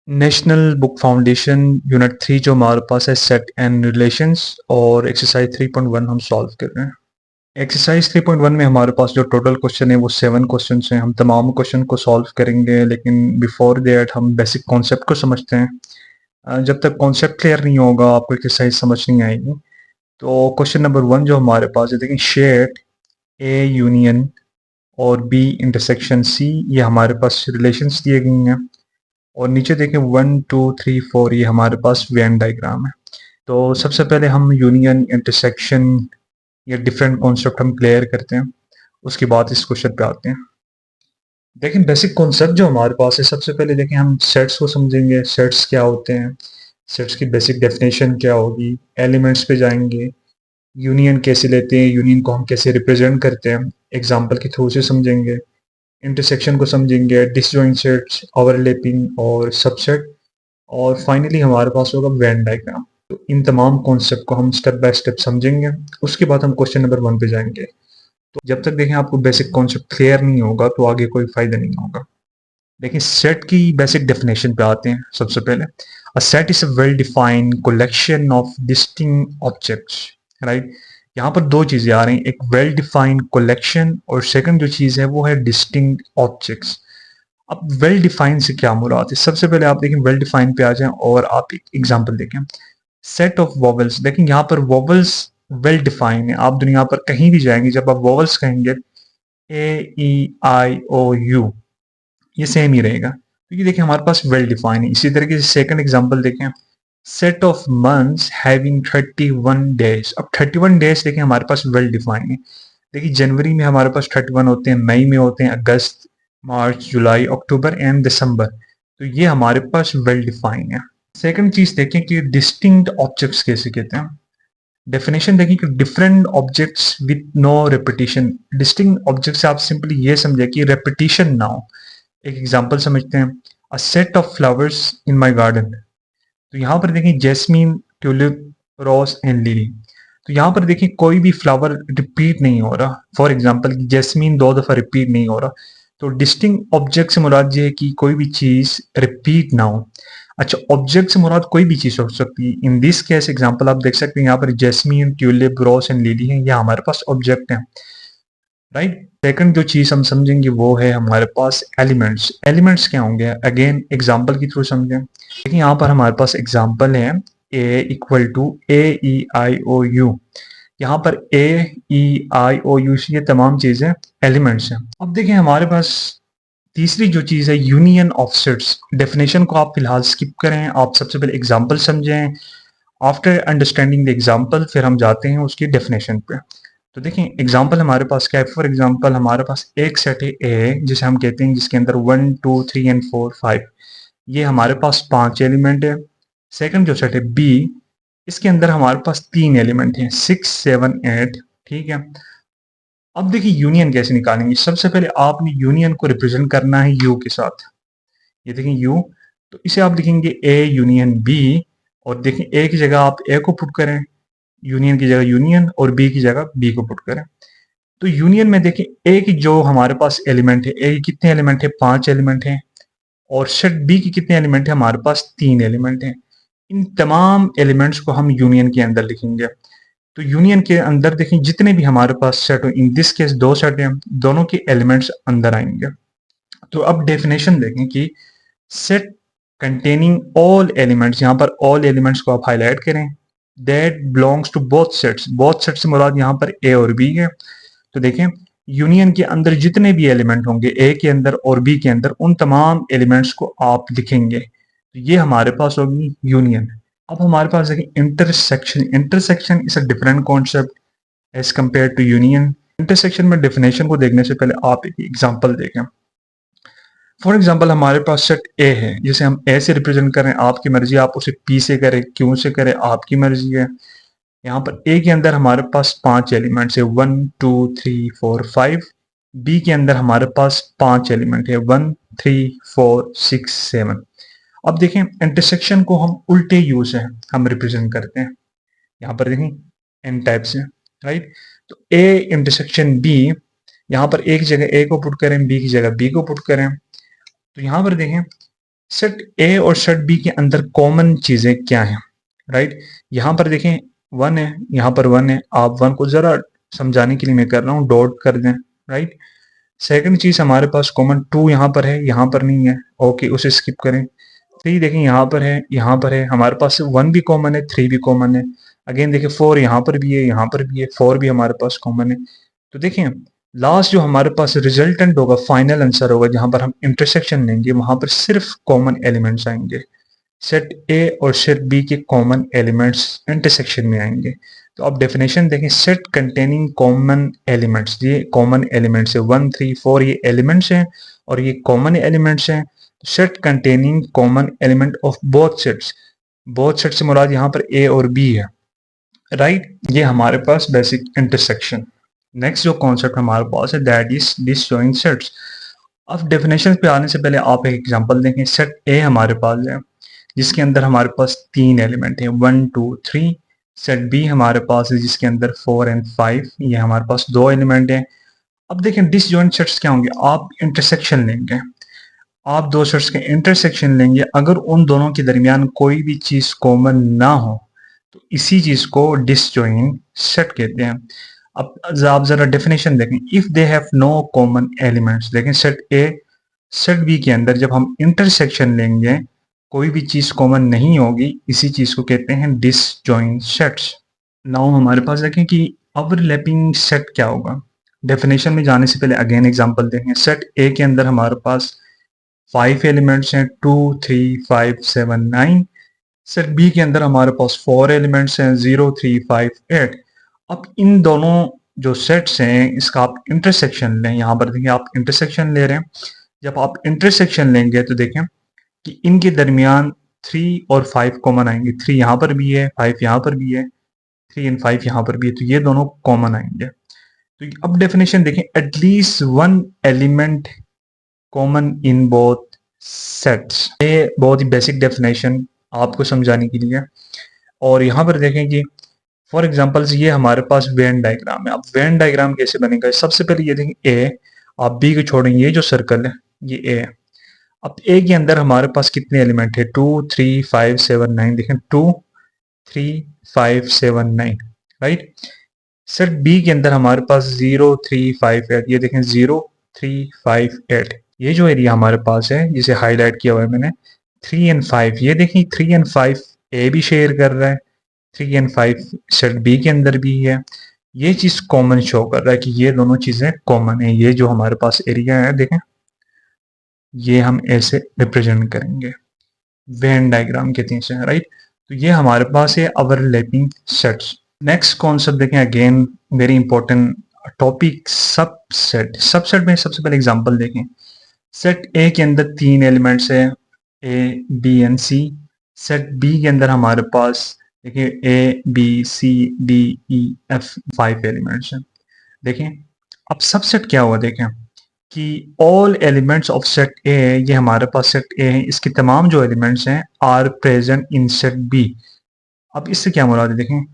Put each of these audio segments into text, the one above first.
National book foundation unit 3 जो हमारे पास है सेट एंड रिलेशंस और एक्सरसाइज 3.1 हम सॉल्व कर रहे हैं। एक्सरसाइज 3.1 में हमारे पास जो टोटल क्वेश्चन है वो 7 क्वेश्चन हैं। हम तमाम क्वेश्चन को सॉल्व करेंगे, लेकिन बिफोर दैट हम बेसिक कॉन्सेप्ट को समझते हैं। जब तक कॉन्सेप्ट क्लियर नहीं होगा आपको एक्सरसाइज समझ नहीं आएगी। तो क्वेश्चन नंबर 1 जो हमारे पास है, देखिए शेड ए यूनियन और बी इंटरसेक्शन सी, ये हमारे पास रिलेशंस दिए गई हैं। और नीचे देखें 1 2 3 4, ये हमारे पास वेन डायग्राम है। तो सबसे पहले हम यूनियन इंटरसेक्शन या डिफरेंट कॉन्सेप्ट हम क्लियर करते हैं, उसके बाद इस क्वेश्चन पे आते हैं। देखें बेसिक कॉन्सेप्ट जो हमारे पास है, सबसे पहले देखें हम सेट्स को समझेंगे। सेट्स क्या होते हैं, सेट्स की बेसिक डेफिनेशन क्या होगी, एलिमेंट्स पे जाएंगे, यूनियन कैसे लेते हैं, यूनियन को हम कैसे रिप्रेजेंट करते हैं, एग्जाम्पल के थ्रू से समझेंगे। इंटरसेक्शन को समझेंगे, डिसजॉइंट सेट्स, ओवरलैपिंग और सबसेट। और फाइनली हमारे पास होगा वेन डायग्राम। तो इन तमाम कॉन्सेप्ट को हम स्टेप बाय स्टेप समझेंगे, उसके बाद हम क्वेश्चन नंबर 1 पे जाएंगे। तो जब तक देखें आपको बेसिक कॉन्सेप्ट क्लियर नहीं होगा तो आगे कोई फायदा नहीं होगा। देखिए सेट की बेसिक डेफिनेशन पे आते हैं। सबसे पहले a set is a well defined collection of distinct objects, right. यहाँ पर दो चीजें आ रही हैं, एक वेल डिफाइंड कलेक्शन और सेकंड जो चीज है वो है डिस्टिंक्ट ऑब्जेक्ट्स। अब वेल डिफाइंड से क्या मुराद है, सबसे पहले आप देखें वेल डिफाइंड पे आ जाएं और आप एक एग्जांपल देखें। सेट ऑफ वॉवल्स, देखें यहाँ पर वॉवल्स वेल डिफाइंड है। आप दुनिया पर कहीं भी जाएंगे, जब आप वॉवल्स कहेंगे ए ई आई ओ यू, ये सेम ही रहेगा। तो ये देखिए हमारे पास वेल डिफाइंड है। इसी तरीके से सेकंड एग्जांपल देखें, set of months having 31 days. अब 31 डेज देखें हमारे पास वेल डिफाइंड है। देखिए जनवरी में हमारे पास 31 होते हैं, मई में होते हैं, अगस्त, मार्च, जुलाई, अक्टूबर एंड दिसंबर। तो ये हमारे पास वेल डिफाइंड है। सेकंड चीज देखें कि डिस्टिंक्ट ऑब्जेक्ट्स कैसे कहते हैं। डेफिनेशन देखिए कि different objects with no repetition. Distinct objects आप सिंपली ये समझे कि रेपिटेशन ना हो। एक एग्जांपल समझते हैं, a set of flowers in my garden. तो यहाँ पर देखिए jasmine, tulip, rose and lily. तो यहाँ पर देखिए कोई भी फ्लावर रिपीट नहीं हो रहा। फॉर एग्जांपल जैस्मीन 2 दफा रिपीट नहीं हो रहा। तो डिस्टिंक्ट ऑब्जेक्ट से मुराद ये है कि कोई भी चीज रिपीट ना हो। अच्छा, ऑब्जेक्ट से मुराद कोई भी चीज हो सकती है। इन दिस केस एग्जांपल आप देख सकते हैं, यहाँ पर jasmine, tulip, rose and lily है, ये हमारे पास ऑब्जेक्ट है, राइट। सेकंड जो चीज हम समझेंगे वो है हमारे पास एलिमेंट्स। एलिमेंट्स क्या होंगे, अगेन एग्जांपल के थ्रू समझें। देखिए यहाँ पर हमारे पास एग्जांपल है A equal to A E I O U. यहाँ पर ए ई आई ओ यू, ये तमाम चीजें एलिमेंट्स हैं। अब देखिए हमारे पास तीसरी जो चीज है यूनियन ऑफ सेट्स। डेफिनेशन को आप फिलहाल स्किप करें, आप सबसे पहले एग्जांपल समझें। आफ्टर अंडरस्टैंडिंग द एग्जांपल फिर हम जाते हैं उसकी डेफिनेशन पे। तो देखें एग्जांपल हमारे पास क्या है। फॉर एग्जांपल हमारे पास एक सेट है ए, जिसे हम कहते हैं, जिसके अंदर 1 2 3 एंड 4 5, ये हमारे पास 5 एलिमेंट है। सेकंड जो सेट है बी, इसके अंदर हमारे पास 3 एलिमेंट हैं, 6 7 8, ठीक है। अब देखिए यूनियन कैसे निकालेंगे। सबसे पहले आपने यूनियन को रिप्रेजेंट करना है यू के साथ। ये देखें यू, तो इसे आप लिखेंगे ए यूनियन बी। और देखें ए की जगह आप ए को पुट करें, यूनियन की जगह यूनियन, और बी की जगह बी को पुट करें। तो यूनियन में देखें ए की जो हमारे पास एलिमेंट है, ए की कितने एलिमेंट है, 5 एलिमेंट हैं। और सेट बी की कितने एलिमेंट है, हमारे पास 3 एलिमेंट हैं। इन तमाम एलिमेंट्स को हम यूनियन के अंदर लिखेंगे। तो यूनियन के अंदर देखें जितने भी हमारे पास सेट हो, इन दिस केस 2 सेट हैं, दोनों के एलिमेंट्स अंदर आएंगे। तो अब डेफिनेशन देखें कि सेट कंटेनिंग ऑल एलिमेंट्स, यहाँ पर ऑल एलिमेंट्स को आप हाईलाइट करें, that belongs to both sets. Both sets से मुराद यहाँ पर ए और बी है। तो देखें यूनियन के अंदर जितने भी एलिमेंट होंगे ए के अंदर और बी के अंदर, उन तमाम एलिमेंट्स को आप लिखेंगे। तो ये हमारे पास होगी यूनियन। अब हमारे पास देखें intersection. Intersection is a different concept as compare to union. Intersection में डेफिनेशन को देखने से पहले आप एक एग्जांपल देखें। फॉर एग्जाम्पल हमारे पास सेट ए है, जिसे हम ए से रिप्रेजेंट करें, आपकी मर्जी, आप उसे पी से करें, क्यू से करें, आपकी मर्जी है। यहाँ पर ए के अंदर हमारे पास 5 एलिमेंट्स है, 1 2 3 4 5। बी के अंदर हमारे पास 5 एलिमेंट है, 1 3 4 6 7। अब देखें इंटरसेक्शन को हम उल्टे यू से हम रिप्रेजेंट करते हैं। यहाँ पर देखें एन टाइप से, राइट। तो ए इंटरसेक्शन बी, यहाँ पर एक जगह ए को पुट करें, बी की जगह बी को पुट करें। तो यहाँ पर देखें सेट ए और सेट बी के अंदर कॉमन चीजें क्या हैं, राइट। यहाँ पर देखें 1 है, यहाँ पर 1 है, आप 1 को जरा समझाने के लिए मैं कर रहा हूँ, डॉट कर दें, राइट। सेकंड चीज हमारे पास कॉमन 2 यहाँ पर है, यहाँ पर नहीं है, ओके उसे स्किप करें। 3 देखें यहाँ पर है, यहाँ पर है, हमारे पास 1 भी कॉमन है, 3 भी कॉमन है। अगेन देखें 4 यहाँ पर भी है, यहाँ पर भी है, 4 भी हमारे पास कॉमन है। तो देखें लास्ट जो हमारे पास रिजल्टेंट होगा, फाइनल आंसर होगा, जहां पर हम इंटरसेक्शन लेंगे वहां पर सिर्फ कॉमन एलिमेंट्स आएंगे। सेट ए और सेट बी के कॉमन एलिमेंट्स इंटरसेक्शन में आएंगे। तो आप डेफिनेशन देखें, सेट कंटेनिंग कॉमन एलिमेंट्स, ये कॉमन एलिमेंट्स है, 1 3 4 ये एलिमेंट्स हैं और ये कॉमन एलिमेंट्स हैं। Set containing common element of both sets, both set से मुराद यहाँ पर ए और बी है, राइट। ये हमारे पास बेसिक इंटरसेक्शन। नेक्स्ट जो कॉन्सेप्ट हमारे पास है दैट इज डिसजॉइंट सेट्स। अब डेफिनेशन पे आने से पहले आप एक एग्जांपल देखें। सेट ए हमारे पास है जिसके अंदर हमारे पास 3 एलिमेंट हैं 1 2 3। सेट बी हमारे पास है जिसके अंदर 4 एंड 5, ये हमारे पास 2 एलिमेंट हैं। अब देखें डिसजॉइंट सेट्स क्या होंगे, आप इंटरसेक्शन लेंगे, आप दो सेट्स के इंटरसेक्शन लेंगे, अगर उन दोनों के दरमियान कोई भी चीज कॉमन ना हो तो इसी चीज को डिसजॉइंट सेट कहते हैं। अब आप जरा डेफिनेशन देखें, if they have no common elements, देखें सेट ए सेट बी के अंदर जब हम इंटरसेक्शन लेंगे कोई भी चीज कॉमन नहीं होगी, इसी चीज को कहते हैं डिसजॉइंट सेट्स। नाउ हमारे पास देखें कि ओवरलैपिंग सेट क्या होगा। डेफिनेशन में जाने से पहले अगेन एग्जांपल देखें। सेट ए के अंदर हमारे पास 5 एलिमेंट्स हैं 2 3 5 7 9। सेट बी के अंदर हमारे पास 4 एलिमेंट्स हैं 0 3 5 8। अब इन दोनों जो सेट्स हैं इसका आप इंटरसेक्शन लें, यहाँ पर देखिए आप इंटरसेक्शन ले रहे हैं। जब आप इंटरसेक्शन लेंगे तो देखें कि इनके दरमियान 3 और 5 कॉमन आएंगे, 3 यहाँ पर भी है, 5 यहाँ पर भी है, 3 एंड 5 यहाँ पर भी है, तो ये दोनों कॉमन आएंगे। तो अब डेफिनेशन देखें, at least 1 element common in both sets. ये बहुत ही बेसिक डेफिनेशन आपको समझाने के लिए। और यहाँ पर देखें कि फॉर एग्जांपल ये हमारे पास वेन डायग्राम है। अब वेन डायग्राम कैसे बनेगा, सबसे पहले ये देखें ए, आप बी को छोड़ेंगे, ये जो सर्कल है ये ए है। अब ए के अंदर हमारे पास कितने एलिमेंट है 2 3 5 7 9, देखें 2 3 5 7 9, राइट। सेट बी के अंदर हमारे पास 0 3 5 8, ये देखें 0 3 5 8। ये जो एरिया हमारे पास है जिसे हाईलाइट किया हुआ है मैंने 3 एंड 5, ये देखिए 3 एंड 5 ए भी शेयर कर रहा है, 3 एंड 5 सेट बी के अंदर भी है। ये चीज कॉमन शो कर रहा है कि ये दोनों चीजें कॉमन है। ये जो हमारे पास एरिया है देखें, ये हम ऐसे रिप्रेजेंट करेंगे, वेन डायग्राम के तीन से, राइट। तो ये हमारे पास है ओवरलैपिंग सेट्स। नेक्स्ट कॉन्सेप्ट देखें, again very important topic, subset. Subset में सबसे पहले एग्जांपल देखें। सेट ए के अंदर 3 एलिमेंट्स है A B and C. Set B के अंदर हमारे पास देखिए A B C D E F 5 elements हैं। देखें अब सबसेट क्या हुआ, देखें कि all elements of set A, ये हमारे पास सेट ए है, इसके तमाम जो एलिमेंट्स हैं are present in set B. अब इससे क्या मुराद है, देखें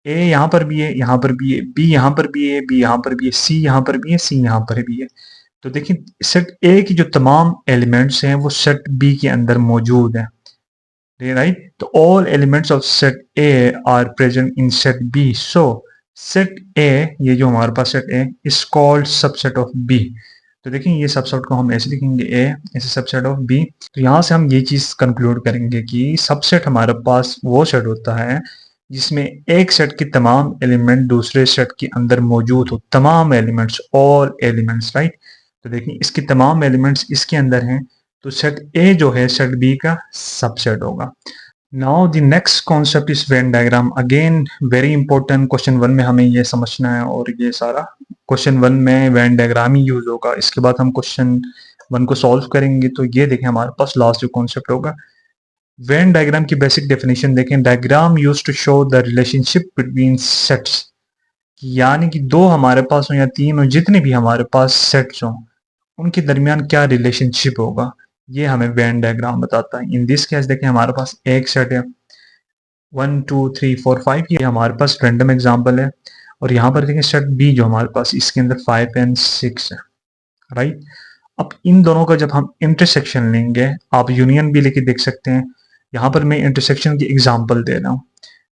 ए यहाँ पर भी है, यहाँ पर भी है, बी यहाँ पर भी है, बी यहाँ पर भी है, सी यहाँ पर भी है, सी यहाँ पर भी है। तो देखिए सेट ए की जो तमाम एलिमेंट्स हैं वो सेट बी के अंदर मौजूद हैं, राइट। तो all elements of set A are present in set B. So set A, ये जो हमारे पास set A is called subset of B. तो देखिए ये सबसेट को हम ऐसे लिखेंगे ए, ऐसे सबसेट ऑफ बी। तो यहाँ से हम ये चीज कंक्लूड करेंगे कि सबसेट हमारे पास वो सेट होता है जिसमें एक सेट के तमाम एलिमेंट दूसरे सेट के अंदर मौजूद हो, तमाम एलिमेंट्स, ऑल एलिमेंट्स, राइट। तो देखिए इसके तमाम एलिमेंट्स इसके अंदर हैं, तो सेट ए जो है सेट बी का सबसेट होगा। Now the next concept is Venn diagram. Again very important, question 1 में हमें ये समझना है और ये सारा क्वेश्चन 1 में वेन डायग्राम ही यूज होगा। इसके बाद हम क्वेश्चन 1 को सॉल्व करेंगे। तो ये देखें हमारे पास लास्ट जो कॉन्सेप्ट होगा वेन डायग्राम की बेसिक डेफिनेशन देखें। Diagram use to show the relationship between sets, यानी कि दो हमारे पास हो या तीन हो, जितने भी हमारे पास सेट्स हों उनके दरमियान क्या रिलेशनशिप होगा, ये हमें वेन डायग्राम बताता है। इन दिस केस देखें हमारे पास एक सेट है 1 2 3 4 5, ये हमारे पास रैंडम एग्जांपल है। और यहाँ पर देखें सेट बी जो हमारे पास इसके अंदर 5 एंड 6 है, राइट। अब इन दोनों का जब हम इंटरसेक्शन लेंगे, आप यूनियन भी लेके देख सकते हैं। यहाँ पर मैं इंटरसेक्शन की एग्जांपल दे रहा हूँ।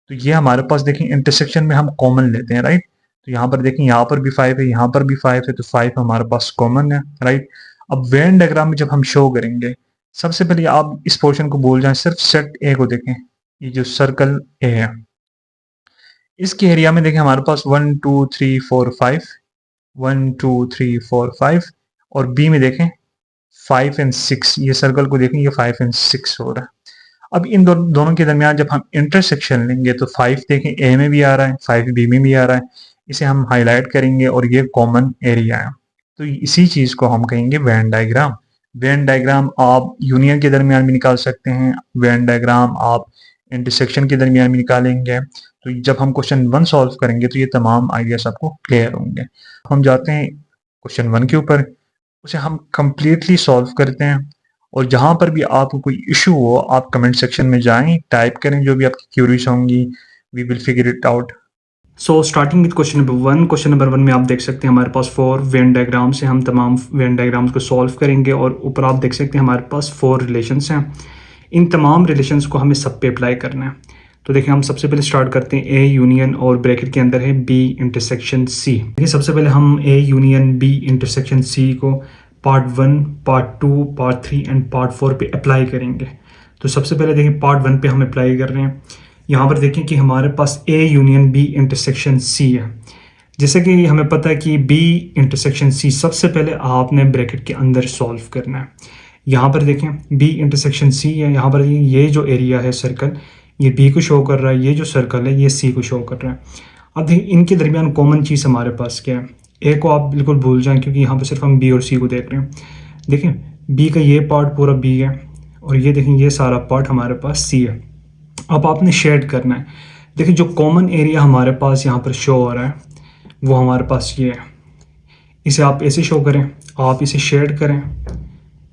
तो ये हमारे पास देखें इंटरसेक्शन में हम कॉमन लेते हैं, राइट। तो यहाँ पर देखें, यहाँ पर भी 5 है, यहाँ पर भी 5 है, तो 5 हमारे पास कॉमन है, राइट। अब वेन डायग्राम में जब हम शो करेंगे, सबसे पहले आप इस पोर्शन को भूल जाएं, सिर्फ सेट ए को देखें। ये जो सर्कल ए है, इसके एरिया में देखें हमारे पास 1 2 3 4 5, 1 2 3 4 5, और बी में देखें 5 एंड 6। ये सर्कल को देखें, ये 5 एंड 6 हो रहा है। अब इन दोनों के दरमियान जब हम इंटरसेक्शन लेंगे, तो 5 देखें ए में भी आ रहा है, 5 बी में भी आ रहा है। इसे हम हाईलाइट करेंगे और ये कॉमन एरिया है। तो इसी चीज को हम कहेंगे वेन डायग्राम। वेन डायग्राम आप यूनियन के दरमियान भी निकाल सकते हैं, वेन डायग्राम आप इंटरसेक्शन के दरमियान भी निकालेंगे। तो जब हम क्वेश्चन 1 सॉल्व करेंगे तो ये तमाम आइडियाज आपको क्लियर होंगे। हम जाते हैं क्वेश्चन 1 के ऊपर, उसे हम कंप्लीटली सॉल्व करते हैं। और जहां पर भी आपको कोई इशू हो, आप कमेंट सेक्शन में जाएं, टाइप करें जो भी आपकी क्यूरीज होंगी, we will figure it out. So starting with question number 1। Question number 1 में आप देख सकते हैं हमारे पास 4 वेन डायग्राम से हम तमाम वेन डायग्राम्स को सॉल्व करेंगे, और ऊपर आप देख सकते हैं हमारे पास 4 रिलेशंस हैं। इन तमाम रिलेशंस को हमें सब पे अप्लाई करना है। तो देखिए, हम सबसे पहले स्टार्ट करते हैं ए यूनियन, और ब्रैकेट के अंदर है बी इंटरसेक्शन सी। देखिए, सबसे पहले हम A union B intersection C को part 1, part 2, part 3 and part 4 पे अप्लाई करेंगे। तो सबसे पहले देखिए पार्ट 1 पे हम अप्लाई कर रहे हैं। यहाँ पर देखें कि हमारे पास A union B intersection C है। जैसे कि हमें पता है कि बी इंटरसेक्शन सी सबसे पहले आपने ब्रैकेट के अंदर सॉल्व करना है। यहाँ पर देखें बी इंटरसेक्शन सी है, यहाँ पर ये जो एरिया है सर्कल, ये बी को शो कर रहा है, ये जो सर्कल है ये सी को शो कर रहा है। अब देखिए इनके दरमियान कॉमन चीज़ हमारे पास क्या है। ए को आप बिल्कुल भूल जाएं, क्योंकि यहाँ पर सिर्फ हम बी और सी को देख रहे हैं। देखें बी का ये पार्ट पूरा बी है, और ये देखें ये सारा पार्ट हमारे पास सी है। अब आपने शेड करना है। देखिए जो कॉमन एरिया हमारे पास यहाँ पर शो हो रहा है वो हमारे पास ये है। इसे आप ऐसे शो करें, आप इसे शेड करें,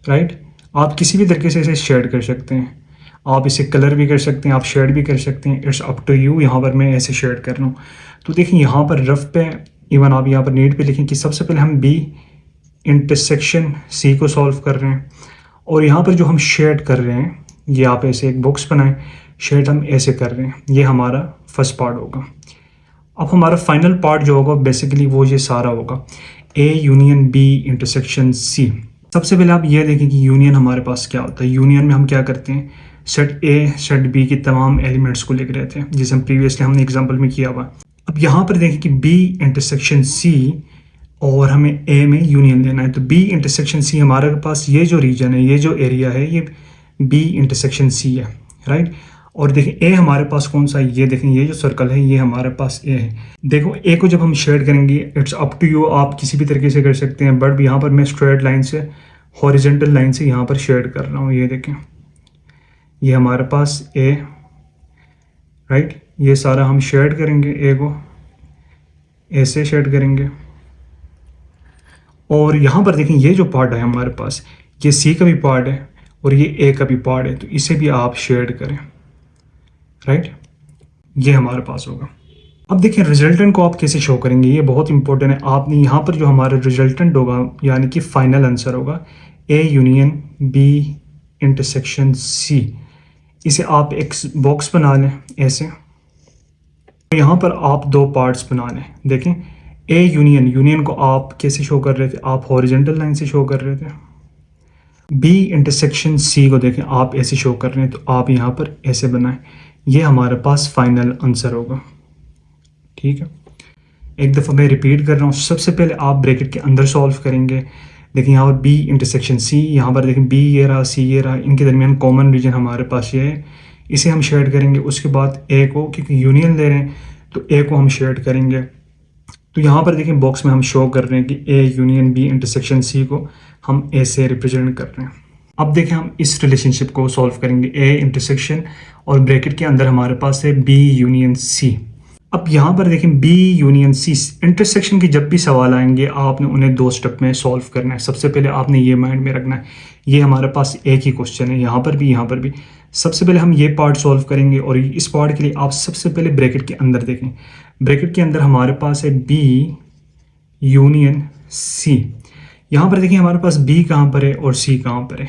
राइट। आप किसी भी तरीके से इसे शेड कर सकते हैं, आप इसे कलर भी कर सकते हैं, आप शेड भी कर सकते हैं, इट्स अप टू यू। यहाँ पर मैं ऐसे शेड कर रहा हूँ। तो देखिए यहाँ पर रफ पे, इवन आप यहाँ पर नीट पे लिखें कि सबसे पहले हम बी इंटरसेक्शन सी को सॉल्व कर रहे हैं, और यहाँ पर जो हम शेड कर रहे हैं, ये आप ऐसे एक बॉक्स बनाएं, शेड हम ऐसे कर रहे हैं, ये हमारा फर्स्ट पार्ट होगा। अब हमारा फाइनल पार्ट जो होगा बेसिकली वो ये सारा होगा, A union B intersection C. सबसे पहले आप ये देखें कि यूनियन हमारे पास क्या होता है। यूनियन में हम क्या करते हैं, सेट ए सेट बी की तमाम एलिमेंट्स को लिख रहे थे, जिसे हम प्रीवियसली हमने एग्जाम्पल में किया हुआ। अब यहाँ पर देखें कि बी इंटरसेक्शन सी और हमें ए में यूनियन लेना है। तो बी इंटरसेक्शन सी हमारे पास ये जो रीजन है, ये जो एरिया है, ये बी इंटरसेक्शन सी है, राइट। और देखें ए हमारे पास कौन सा है, ये देखें ये जो सर्कल है ये हमारे पास ए है। देखो ए को जब हम शेड करेंगे, इट्स अप टू यू, आप किसी भी तरीके से कर सकते हैं, बट यहाँ पर मैं स्ट्रेट लाइन से, हॉरिजेंटल लाइन से यहाँ पर शेड कर रहा हूँ। ये देखें ये हमारे पास ए, राइट। ये सारा हम शेड करेंगे, ए को ऐसे शेड करेंगे, और यहाँ पर देखें ये जो पार्ट है हमारे पास, ये सी का भी पार्ट है और ये ए का भी पार्ट है, तो इसे भी आप शेड करें, राइट। ये हमारे पास होगा। अब देखिए रिजल्टेंट को आप कैसे शो करेंगे, ये बहुत इंपॉर्टेंट है। आपने यहाँ पर जो हमारा रिजल्टेंट होगा, यानी कि फाइनल आंसर होगा A union B intersection C, इसे आप एक बॉक्स बना लें ऐसे। यहाँ पर आप दो पार्ट्स बना लें। देखें ए यूनियन को आप कैसे शो कर रहे थे, आप हॉरिजेंटल लाइन से शो कर रहे थे। बी इंटरसेक्शन सी को देखें आप ऐसे शो कर रहे हैं, तो आप यहाँ पर ऐसे बनाएं। ये हमारे पास फाइनल आंसर होगा, ठीक है। एक दफ़ा मैं रिपीट कर रहा हूँ। सबसे पहले आप ब्रैकेट के अंदर सॉल्व करेंगे। देखिए यहाँ पर बी इंटरसेक्शन सी, यहाँ पर देखें बी ये रहा, सी ये रहा, इनके दरमियान कॉमन रीजन हमारे पास ये है, इसे हम शेड करेंगे। उसके बाद ए को, क्योंकि यूनियन ले रहे हैं तो ए को हम शेड करेंगे। तो यहाँ पर देखें बॉक्स में हम शो कर रहे हैं कि A union B intersection C को हम ए से रिप्रेजेंट कर रहे हैं। अब देखें हम इस रिलेशनशिप को सॉल्व करेंगे, ए इंटरसेक्शन और ब्रैकेट के अंदर हमारे पास है बी यूनियन सी। अब यहाँ पर देखें बी यूनियन सी इंटरसेक्शन के जब भी सवाल आएंगे आपने उन्हें दो स्टेप में सॉल्व करना है। सबसे पहले आपने ये माइंड में रखना है, ये हमारे पास एक ही क्वेश्चन है, यहाँ पर भी यहाँ पर भी। सबसे पहले हम ये पार्ट सॉल्व करेंगे, और इस पार्ट के लिए आप सबसे पहले ब्रैकेट के अंदर देखें। ब्रैकेट के अंदर हमारे पास है बी यूनियन सी। यहाँ पर देखिए हमारे पास बी कहाँ पर है और सी कहाँ पर है।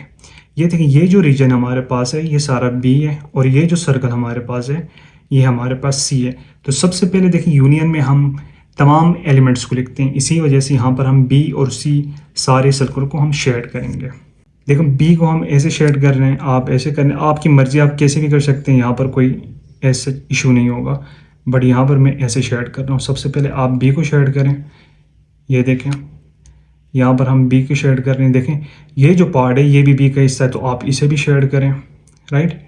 ये देखिए ये जो रीजन हमारे पास है ये सारा बी है और ये जो सर्कल हमारे पास है ये हमारे पास सी है। तो सबसे पहले देखिए यूनियन में हम तमाम एलिमेंट्स को लिखते हैं, इसी वजह से यहाँ पर हम बी और सी सारे सर्कल को हम शेड करेंगे। देखो बी को हम ऐसे शेड कर रहे हैं, आप ऐसे करने, आपकी मर्ज़ी, आप कैसे भी कर सकते हैं, यहाँ पर कोई ऐसा इशू नहीं होगा, बट यहाँ पर मैं ऐसे शेड कर रहा हूँ। सबसे पहले आप बी को शेड करें, ये देखें यहाँ पर हम बी को शेड कर रहे हैं। देखें ये जो पार्ट है ये भी बी का हिस्सा है, तो आप इसे भी शेड करें, राइट।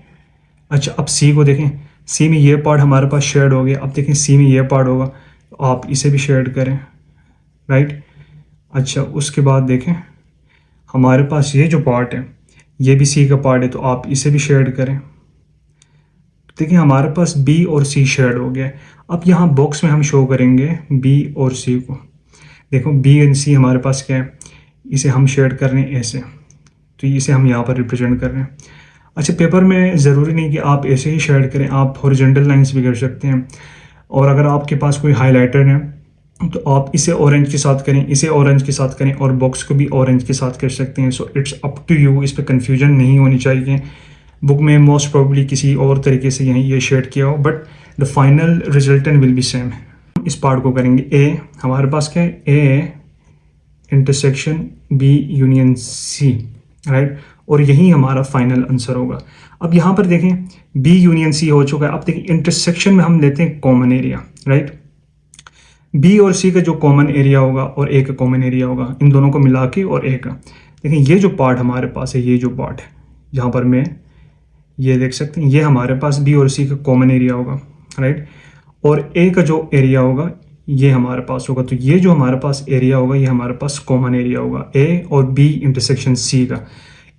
अच्छा अब सी को देखें, सी में ये पार्ट हमारे पास शेड हो गया। अब देखें सी में ये पार्ट होगा तो आप इसे भी शेड करें, राइट। अच्छा उसके बाद देखें हमारे पास ये जो पार्ट है ये भी सी का पार्ट है, तो आप इसे भी शेड करें। देखिए हमारे पास बी और सी शेड हो गया। अब यहाँ बॉक्स में हम शो करेंगे बी और सी को। देखो बी एंड सी हमारे पास क्या है, इसे हम शेड कर रहे हैं ऐसे, तो इसे हम यहाँ पर रिप्रेजेंट कर रहे हैं। अच्छा पेपर में ज़रूरी नहीं कि आप ऐसे ही शेड करें, आप हॉरिजॉन्टल लाइंस भी कर सकते हैं। और अगर आपके पास कोई हाइलाइटर है तो आप इसे ऑरेंज के साथ करें, इसे ऑरेंज के साथ करें और बॉक्स को भी ऑरेंज के साथ कर सकते हैं। So it's up to you, इस पर कन्फ्यूजन नहीं होनी चाहिए। बुक में मोस्ट प्रोबेबली किसी और तरीके से यहीं ये शेड किया हो, but the final resultant will be same. इस पार्ट को करेंगे ए, हमारे पास क्या है, A intersection B union C, right, और यही हमारा फाइनल आंसर होगा। अब यहाँ पर देखें बी यूनियन सी हो चुका है। अब देखिए इंटरसेक्शन में हम लेते हैं कॉमन एरिया, राइट। बी और सी का जो कॉमन एरिया होगा और ए का कॉमन एरिया होगा, इन दोनों को मिला के और ए का। देखिए ये जो पार्ट हमारे पास है, ये जो पार्ट है जहाँ पर मैं ये देख सकते हैं, ये हमारे पास बी और सी का कॉमन एरिया होगा, राइट, और ए का जो एरिया होगा ये हमारे पास होगा। तो ये जो हमारे पास एरिया होगा ये हमारे पास कॉमन एरिया होगा ए और बी इंटरसेक्शन सी का।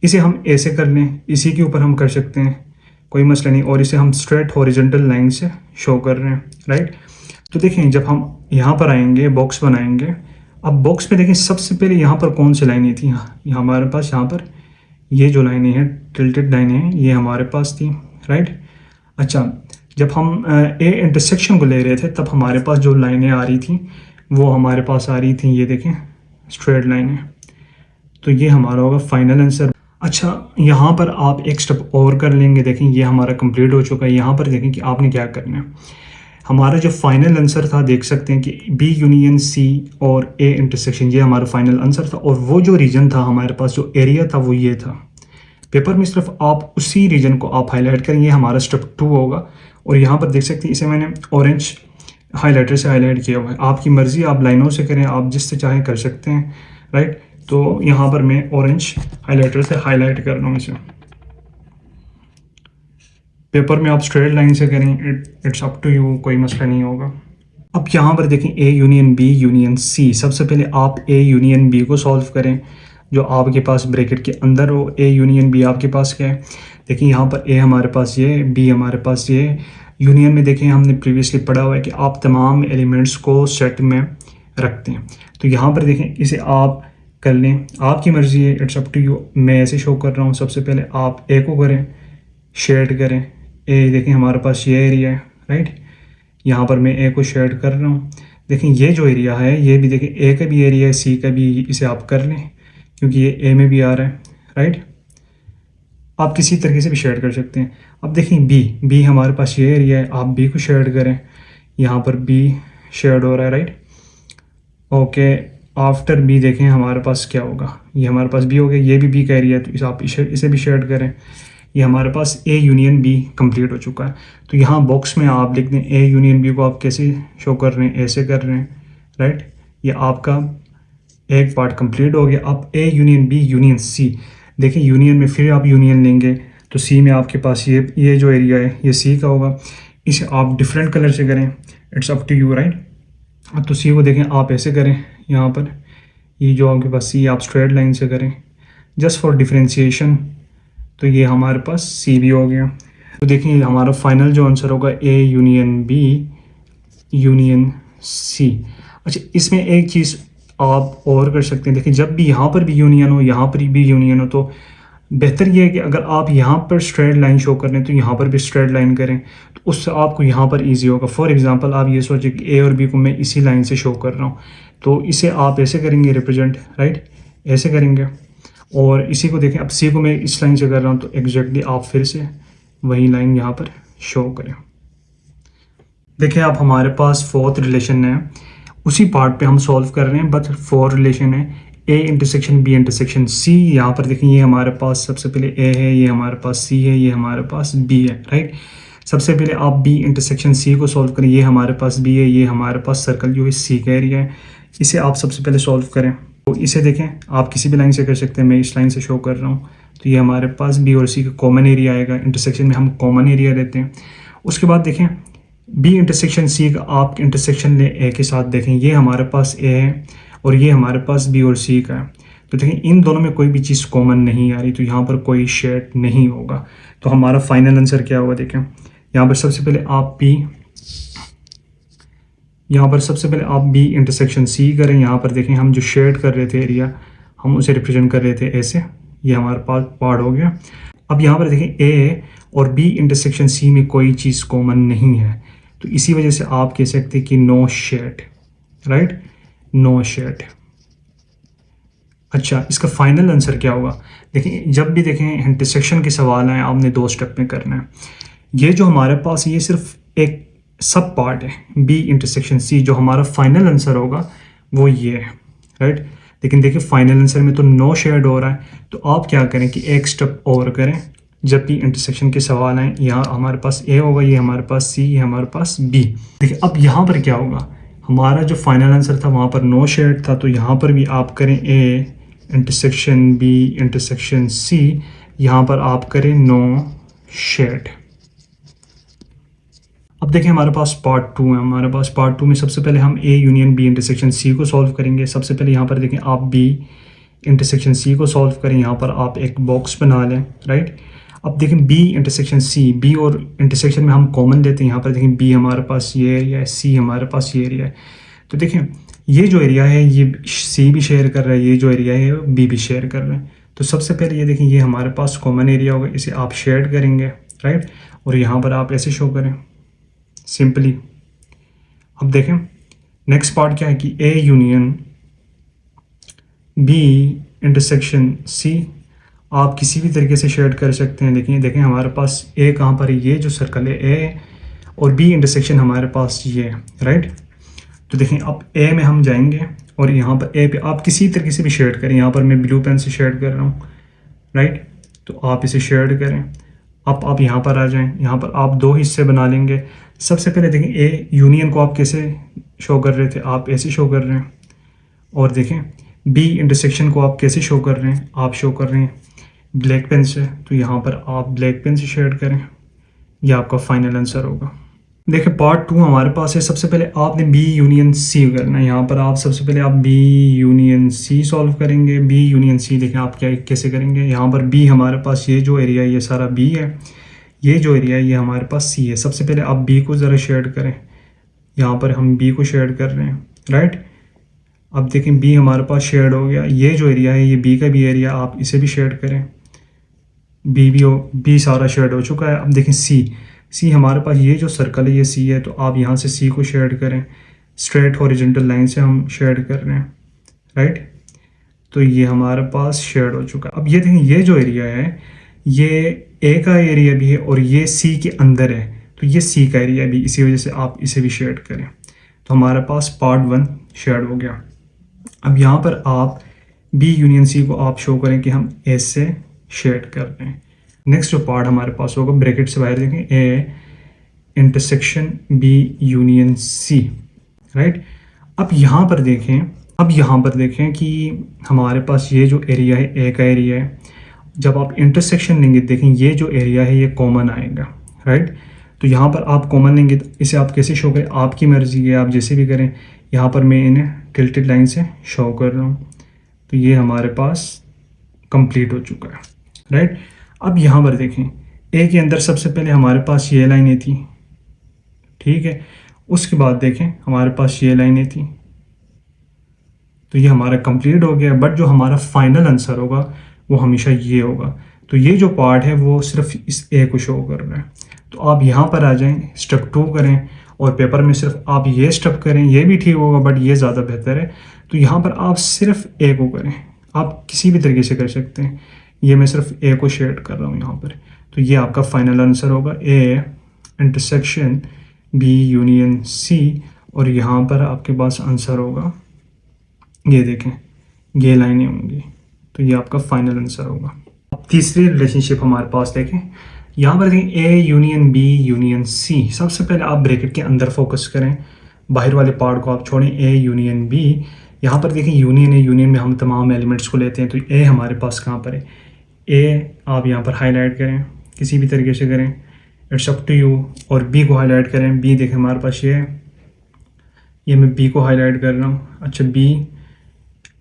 इसे हम ऐसे कर लें, इसी के ऊपर हम कर सकते हैं, कोई मसला नहीं। और इसे हम स्ट्रेट हॉरिजॉन्टल लाइन से शो कर रहे हैं, राइट। तो देखें जब हम यहाँ पर आएंगे बॉक्स बनाएंगे, अब बॉक्स में देखें सबसे पहले यहाँ पर कौन सी लाइनें थी, यहाँ हमारे पास यहाँ पर ये जो लाइनें हैं टिल्टेड लाइनें हैं ये हमारे पास थी, राइट। अच्छा जब हम ए इंटरसेक्शन को ले रहे थे तब हमारे पास जो लाइनें आ रही थी वो हमारे पास आ रही थी, ये देखें स्ट्रेट लाइनें। तो ये हमारा होगा फाइनल आंसर। अच्छा यहाँ पर आप एक स्टेप और कर लेंगे, देखें ये हमारा कंप्लीट हो चुका है। यहाँ पर देखें कि आपने क्या करना है, हमारा जो फाइनल आंसर था देख सकते हैं कि बी यूनियन सी और ए इंटरसेक्शन, ये हमारा फाइनल आंसर था। और वो जो रीजन था हमारे पास, जो एरिया था वो ये था। पेपर में सिर्फ आप उसी रीजन को आप हाईलाइट करेंगे, हमारा स्टेप 2 होगा। और यहाँ पर देख सकते हैं इसे मैंने ऑरेंज हाइलाइटर से हाईलाइट किया हुआ है। आपकी मर्ज़ी, आप लाइनों से करें, आप जिससे चाहें कर सकते हैं, राइट। तो यहाँ पर मैं ऑरेंज हाइलाइटर से हाईलाइट कर रहा हूँ इसे। पेपर में आप स्ट्रेट लाइन से करें, इट्स अप टू यू, कोई मसला नहीं होगा। अब यहाँ पर देखें A union B union C, सबसे पहले आप ए यूनियन बी को सॉल्व करें जो आपके पास ब्रैकेट के अंदर हो। ए यूनियन बी आपके पास क्या है, देखिए यहाँ पर ए हमारे पास ये, बी हमारे पास ये। यूनियन में देखें हमने प्रीवियसली पढ़ा हुआ है कि आप तमाम एलिमेंट्स को सेट में रखते हैं। तो यहाँ पर देखें इसे आप कर लें, आपकी मर्ज़ी है, इट्स अप टू यू। मैं ऐसे शो कर रहा हूँ, सबसे पहले आप ए को करें, शेड करें। ए देखें हमारे पास ये एरिया है, राइट, यहाँ पर मैं ए को शेड कर रहा हूँ। देखें ये जो एरिया है ये भी देखें ए का भी एरिया है, सी का भी, इसे आप कर लें क्योंकि ये ए में भी आ रहा है, राइट। आप किसी तरीके से भी शेड कर सकते हैं। अब देखें बी हमारे पास ये एरिया है, आप बी को शेड करें, यहाँ पर बी शेड हो रहा है, राइट। ओके आफ्टर बी देखें हमारे पास क्या होगा, ये हमारे पास बी हो गया, ये भी बी का एरिया है, तो आप इसे भी शेड करें। ये हमारे पास ए यूनियन बी कंप्लीट हो चुका है। तो यहाँ बॉक्स में आप लिख दें ए यूनियन बी को आप कैसे शो कर रहे हैं, ऐसे कर रहे हैं, राइट। ये आपका एक पार्ट कंप्लीट हो गया। अब A union B union C, देखिए यूनियन में फिर आप यूनियन लेंगे तो सी में आपके पास ये जो एरिया है ये सी का होगा। इसे आप डिफरेंट कलर से करें, it's up to you, right. तो सी को देखें आप ऐसे करें, यहाँ पर ये जो आपके पास सी आप स्ट्रेट लाइन से करें जस्ट फॉर डिफ्रेंशिएशन। तो ये हमारे पास सी भी हो गया। तो देखिए हमारा फाइनल जो आंसर होगा A union B union C. अच्छा इसमें एक चीज़ आप और कर सकते हैं, देखिए जब भी यहाँ पर भी यूनियन हो, यहाँ पर भी यूनियन हो, तो बेहतर ये है कि अगर आप यहाँ पर स्ट्रेट लाइन शो कर रहे हैं तो यहाँ पर भी स्ट्रेट लाइन करें, तो उससे आपको यहाँ पर इजी होगा। फॉर एग्जांपल आप ये सोचें कि ए और बी को मैं इसी लाइन से शो कर रहा हूँ, तो इसे आप ऐसे करेंगे रिप्रेजेंट, राइट। ऐसे करेंगे। और इसी को देखें, अब सी को मैं इस लाइन से कर रहा हूँ तो एग्जैक्टली आप फिर से वही लाइन यहाँ पर शो करें। देखिए अब हमारे पास फोर्थ रिलेशन है, उसी पार्ट पे हम सॉल्व कर रहे हैं, बट फोर रिलेशन है, A intersection B intersection C. यहाँ पर देखिए ये हमारे पास सबसे पहले ए है, ये हमारे पास सी है, ये हमारे पास बी है, राइट। सबसे पहले आप बी इंटरसेक्शन सी को सॉल्व करें, ये हमारे पास बी है, ये हमारे पास सर्कल जो है सी का एरिया है, इसे आप सबसे पहले सॉल्व करें। तो इसे देखें, आप किसी भी लाइन से कर सकते हैं, मैं इस लाइन से शो कर रहा हूँ। तो ये हमारे पास बी और सी का कॉमन एरिया आएगा, इंटरसेक्शन में हम कॉमन एरिया लेते हैं। उसके बाद देखें बी इंटरसेक्शन सी का आप इंटरसेक्शन ले ए के साथ, देखें ये हमारे पास ए है और ये हमारे पास बी और सी का है। तो देखें इन दोनों में कोई भी चीज़ कॉमन नहीं आ रही, तो यहाँ पर कोई शेड नहीं होगा। तो हमारा फाइनल आंसर क्या होगा, देखें यहाँ पर सबसे पहले आप बी इंटरसेक्शन सी करें। यहाँ पर देखें हम जो शेड कर रहे थे एरिया, हम उसे रिप्रेजेंट कर रहे थे ऐसे, ये हमारे पास पार्ट हो गया। अब यहाँ पर देखें ए और बी इंटरसेक्शन सी में कोई चीज़ कॉमन नहीं है, तो इसी वजह से आप कह सकते हैं कि no shade, right, no shade. अच्छा, इसका फाइनल आंसर क्या होगा, देखिए जब भी देखें इंटरसेक्शन के सवाल आए आपने 2 स्टेप में करना है। ये जो हमारे पास ये सिर्फ एक सब पार्ट है बी इंटरसेक्शन सी, जो हमारा फाइनल आंसर होगा वो ये है, राइट। लेकिन देखिए फाइनल आंसर में तो नो शेड हो रहा है, तो आप क्या करें कि एक स्टेप और करें। जब भी इंटरसेक्शन के सवाल आए, यहाँ हमारे पास ए होगा, ये हमारे पास सी, ये हमारे पास बी। देखिए अब यहाँ पर क्या होगा, हमारा जो फाइनल आंसर था वहाँ पर नो शेड था, तो यहाँ पर भी आप करें A intersection B intersection C, यहाँ पर आप करें नो शेड। अब देखिए हमारे पास पार्ट 2 है। हमारे पास पार्ट 2 में सबसे पहले हम A union B intersection C को सॉल्व करेंगे। सबसे पहले यहाँ पर देखें आप बी इंटरसेक्शन सी को सॉल्व करें, यहाँ पर आप एक बॉक्स बना लें, राइट। अब देखें बी इंटरसेक्शन सी, बी और इंटरसेक्शन में हम कॉमन लेते हैं। यहाँ पर देखें बी हमारे पास ये एरिया है, सी हमारे पास ये एरिया है। तो देखें ये जो एरिया है ये सी भी शेयर कर रहा है, ये जो एरिया है बी भी शेयर कर रहे हैं। तो सबसे पहले ये देखें ये हमारे पास कॉमन एरिया होगा, इसे आप शेयर करेंगे, राइट। और यहाँ पर आप ऐसे शो करें सिंपली। अब देखें नेक्स्ट पार्ट क्या है कि A union B intersection C, आप किसी भी तरीके से शेड कर सकते हैं। लेकिन देखें हमारे पास ए कहाँ पर है, ये जो सर्कल है ए, और बी इंटरसेक्शन हमारे पास ये है, राइट। तो देखें अब ए में हम जाएंगे और यहाँ पर ए पे आप किसी तरीके से भी शेड करें। यहाँ पर मैं ब्लू पेन से शेड कर रहा हूँ, राइट। तो आप इसे शेड करें। अब आप यहाँ पर आ जाएं, यहाँ पर आप 2 हिस्से बना लेंगे। सबसे पहले देखें ए यूनियन को आप कैसे शो कर रहे थे, आप ऐसे शो कर रहे हैं। और देखें बी इंटरसेक्शन को आप कैसे शो कर रहे हैं, आप शो कर रहे हैं ब्लैक पेन से। तो यहाँ पर आप ब्लैक पेन से शेड करें, यह आपका फाइनल आंसर होगा। देखिए पार्ट 2 हमारे पास है। सबसे पहले आपने बी यूनियन सी करना है। यहाँ पर आप सबसे पहले आप बी यूनियन सी सॉल्व करेंगे। बी यूनियन सी देखें आप क्या कैसे करेंगे। यहाँ पर बी हमारे पास ये जो एरिया है ये सारा बी है, ये जो एरिया है ये हमारे पास सी है। सबसे पहले आप बी को ज़रा शेड करें, यहाँ पर हम बी को शेड कर रहे हैं, राइट। अब देखें बी हमारे पास शेड हो गया। ये जो एरिया है ये बी का भी एरिया, आप इसे भी शेड करें। बी सारा शेड हो चुका है। अब देखें सी हमारे पास ये जो सर्कल है ये सी है, तो आप यहाँ से सी को शेड करें। स्ट्रेट हॉरिजॉन्टल लाइन से हम शेड कर रहे हैं, राइट। तो ये हमारे पास शेड हो चुका है। अब ये देखें ये जो एरिया है ये ए का एरिया भी है और ये सी के अंदर है, तो ये सी का एरिया भी, इसी वजह से आप इसे भी शेड करें। तो हमारे पास पार्ट 1 शेड हो गया। अब यहाँ पर आप बी यूनियन सी को आप शो करें कि हम ऐसे शेड कर रहे हैं। नेक्स्ट जो पार्ट हमारे पास होगा, ब्रैकेट से बाहर देखें A intersection B union C, right. अब यहाँ पर देखें कि हमारे पास ये जो एरिया है ए का एरिया है। जब आप इंटरसेक्शन लेंगे देखें ये जो एरिया है ये कॉमन आएगा, राइट। तो यहाँ पर आप कॉमन लेंगे तो इसे आप कैसे शो करें, आपकी मर्जी है, आप जैसे भी करें। यहाँ पर मैं इन्हें टिल्टेड लाइन से शो कर रहा हूँ। तो ये हमारे पास कंप्लीट हो चुका है, राइट। अब यहाँ पर देखें ए के अंदर सबसे पहले हमारे पास ये लाइनें थी, ठीक है। उसके बाद देखें हमारे पास ये लाइनें थी, तो ये हमारा कंप्लीट हो गया। बट जो हमारा फाइनल आंसर होगा वो हमेशा ये होगा। तो ये जो पार्ट है वो सिर्फ इस ए को शो कर रहा है। तो आप यहाँ पर आ जाएं, स्टेप 2 करें और पेपर में सिर्फ आप ये स्टेप करें, ये भी ठीक होगा बट ये ज़्यादा बेहतर है। तो यहाँ पर आप सिर्फ ए को करें, आप किसी भी तरीके से कर सकते हैं। ये मैं सिर्फ ए को शेड कर रहा हूँ यहाँ पर। तो ये आपका फाइनल आंसर होगा A intersection B union C, और यहाँ पर आपके पास आंसर होगा, ये देखें ये लाइनें होंगी, तो ये आपका फाइनल आंसर होगा। अब तीसरी रिलेशनशिप हमारे पास देखें, यहाँ पर देखें A union B union C. सबसे पहले आप ब्रैकेट के अंदर फोकस करें, बाहर वाले पार्ट को आप छोड़ें। ए यूनियन बी, यहाँ पर देखें यूनियन है, यूनियन में हम तमाम एलिमेंट्स को लेते हैं। तो ए हमारे पास कहाँ पर है, ए आप यहाँ पर हाईलाइट करें, किसी भी तरीके से करें, इट्स अप टू यू। और बी को हाईलाइट करें, बी देखें हमारे पास ये मैं बी को हाईलाइट कर रहा हूँ। अच्छा बी,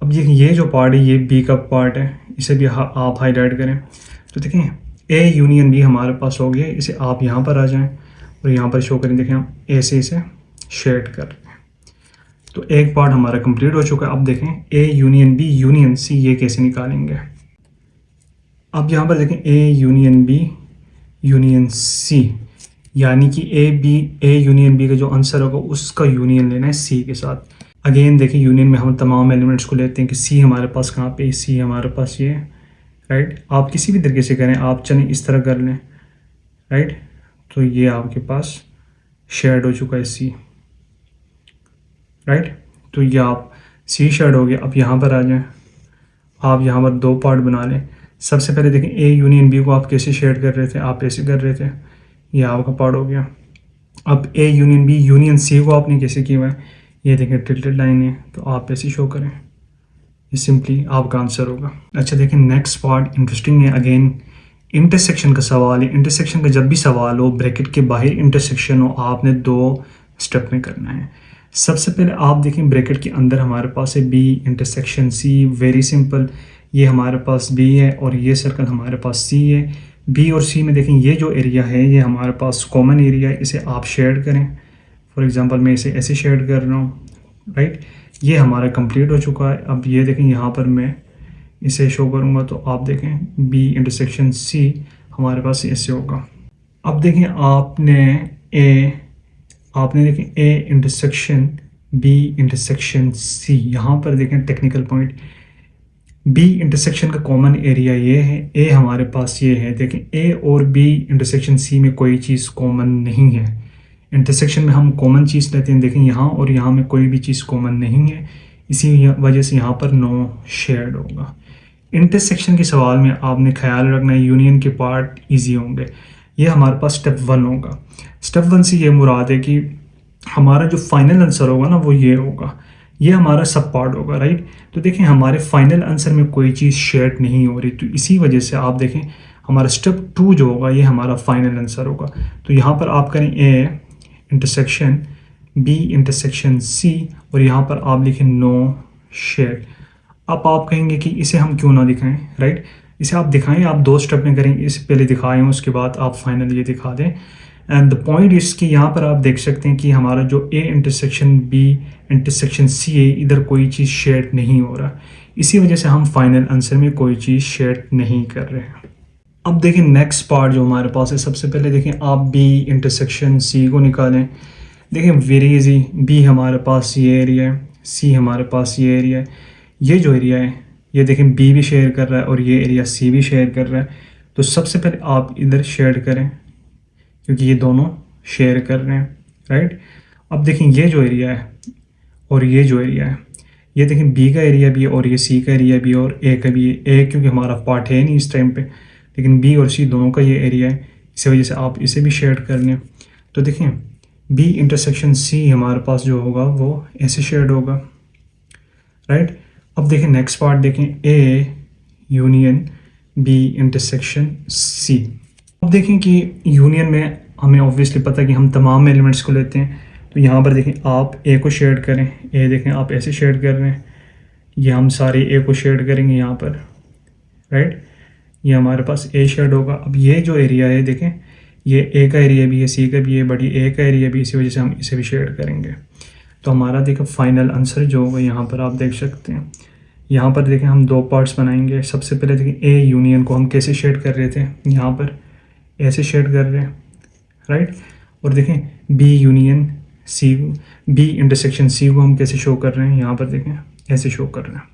अब ये जो पार्ट है ये बी का पार्ट है, इसे भी आप हाईलाइट करें। तो देखें ए यूनियन बी हमारे पास हो गया, इसे आप यहाँ पर आ जाएं और यहाँ पर शो करें। देखें हम ए से इसे शेड कर रहे हैं, तो एक पार्ट हमारा कंप्लीट हो चुका है। अब देखें A union B union C ये कैसे निकालेंगे। अब यहाँ पर देखें A union B union C, यानी कि ए यूनियन बी का जो आंसर होगा उसका यूनियन लेना है सी के साथ। अगेन देखिए यूनियन में हम तमाम एलिमेंट्स को लेते हैं कि सी हमारे पास कहाँ पे, सी हमारे पास ये, राइट। आप किसी भी तरीके से करें, आप चलें इस तरह कर लें, राइट। तो ये आपके पास शेड हो चुका है सी, राइट। तो ये आप सी शेड हो गया। अब यहाँ पर आ जाएं, आप यहाँ पर दो पार्ट बना लें। सबसे पहले देखें ए यूनियन बी को आप कैसे शेड कर रहे थे, आप ऐसे कर रहे थे, ये आपका पार्ट हो गया। अब A union B union C को आपने कैसे किया है, ये देखें टिल्टेड लाइन है, तो आप ऐसे शो करें, ये सिंपली आपका आंसर होगा। अच्छा देखें नेक्स्ट पार्ट इंटरेस्टिंग है। अगेन इंटरसेक्शन का सवाल है। इंटरसेक्शन का जब भी सवाल हो, ब्रैकेट के बाहर इंटरसेक्शन हो, आपने दो स्टेप में करना है। सबसे पहले आप देखें ब्रैकेट के अंदर हमारे पास है B intersection C, very simple. ये हमारे पास बी है और ये सर्कल हमारे पास सी है। बी और सी में देखें ये जो एरिया है ये हमारे पास कॉमन एरिया है, इसे आप शेड करें। फॉर एग्जांपल मैं इसे ऐसे शेड कर रहा हूँ, राइट। ये हमारा कंप्लीट हो चुका है। अब ये देखें यहाँ पर मैं इसे शो करूँगा तो आप देखें बी इंटरसेक्शन सी हमारे पास ऐसे होगा। अब देखें आपने देखें A intersection B intersection C, यहाँ पर देखें टेक्निकल पॉइंट, बी इंटरसेक्शन का कॉमन एरिया ये है, ए हमारे पास ये है। देखें ए और बी इंटरसेक्शन सी में कोई चीज़ कॉमन नहीं है। इंटरसेक्शन में हम कॉमन चीज़ लेते हैं, देखें यहाँ और यहाँ में कोई भी चीज़ कॉमन नहीं है, इसी वजह से यहाँ पर नो शेड होगा। इंटरसेक्शन के सवाल में आपने ख्याल रखना है यूनियन के पार्ट इजी होंगे। ये हमारे पास स्टेप 1 होगा। स्टेप 1 से ये मुराद है कि हमारा जो फाइनल आंसर होगा ना वो ये होगा, ये हमारा सब पार्ट होगा, राइट। तो देखें हमारे फाइनल आंसर में कोई चीज़ शेड नहीं हो रही, तो इसी वजह से आप देखें हमारा स्टेप 2 जो होगा ये हमारा फाइनल आंसर होगा। तो यहाँ पर आप करें A intersection B intersection C और यहाँ पर आप लिखें नो शेड। अब आप कहेंगे कि इसे हम क्यों ना दिखाएं, राइट। इसे आप दिखाएं, आप 2 स्टेप में करेंगे, इसे पहले दिखाएं उसके बाद आप फाइनल ये दिखा दें। एंड द पॉइंट इज कि यहाँ पर आप देख सकते हैं कि हमारा जो A intersection B intersection C है, इधर कोई चीज़ शेड नहीं हो रहा, इसी वजह से हम फाइनल आंसर में कोई चीज़ शेड नहीं कर रहे हैं। अब देखें नेक्स्ट पार्ट जो हमारे पास है, सबसे पहले देखें आप बी इंटरसेक्शन सी को निकालें। देखें वेरी इजी, बी हमारे पास ये एरिया है, सी हमारे पास ये एरिया है। ये जो एरिया है ये देखें बी भी शेयर कर रहा है और ये एरिया सी भी शेयर कर रहा है। तो सबसे पहले आप इधर शेड करें क्योंकि ये दोनों शेयर कर रहे हैं, राइट। अब देखें ये जो एरिया है और ये जो एरिया है, ये देखें बी का एरिया भी है और ये सी का एरिया भी है और ए का भी है। ए क्योंकि हमारा पार्ट है नहीं इस टाइम पे, लेकिन बी और सी दोनों का ये एरिया है, इसी वजह से आप इसे भी शेड कर लें। तो देखें बी इंटरसेक्शन सी हमारे पास जो होगा वो ऐसे शेड होगा, राइट। अब देखें नेक्स्ट पार्ट देखें A union B intersection C. अब देखें कि यूनियन में हमें ऑब्वियसली पता है कि हम तमाम एलिमेंट्स को लेते हैं। तो यहाँ पर देखें आप ए को शेड करें, ए देखें आप ऐसे शेड कर रहे हैं, ये हम सारे ए को शेड करेंगे यहाँ पर, राइट। ये हमारे पास ए शेड होगा। अब ये जो एरिया है देखें ये ए का एरिया भी है, सी का भी है, बड़ी ए का एरिया भी, इसी वजह से हम इसे भी शेड करेंगे। तो हमारा देखें फाइनल आंसर जो होगा यहाँ पर आप देख सकते हैं। यहाँ पर देखें हम 2 पार्ट्स बनाएंगे। सबसे पहले देखें ए यूनियन को हम कैसे शेड कर रहे थे, यहाँ पर ऐसे शेड कर रहे हैं, राइट। और देखें B union C, B intersection C को हम कैसे शो कर रहे हैं, यहाँ पर देखें ऐसे शो कर रहे हैं।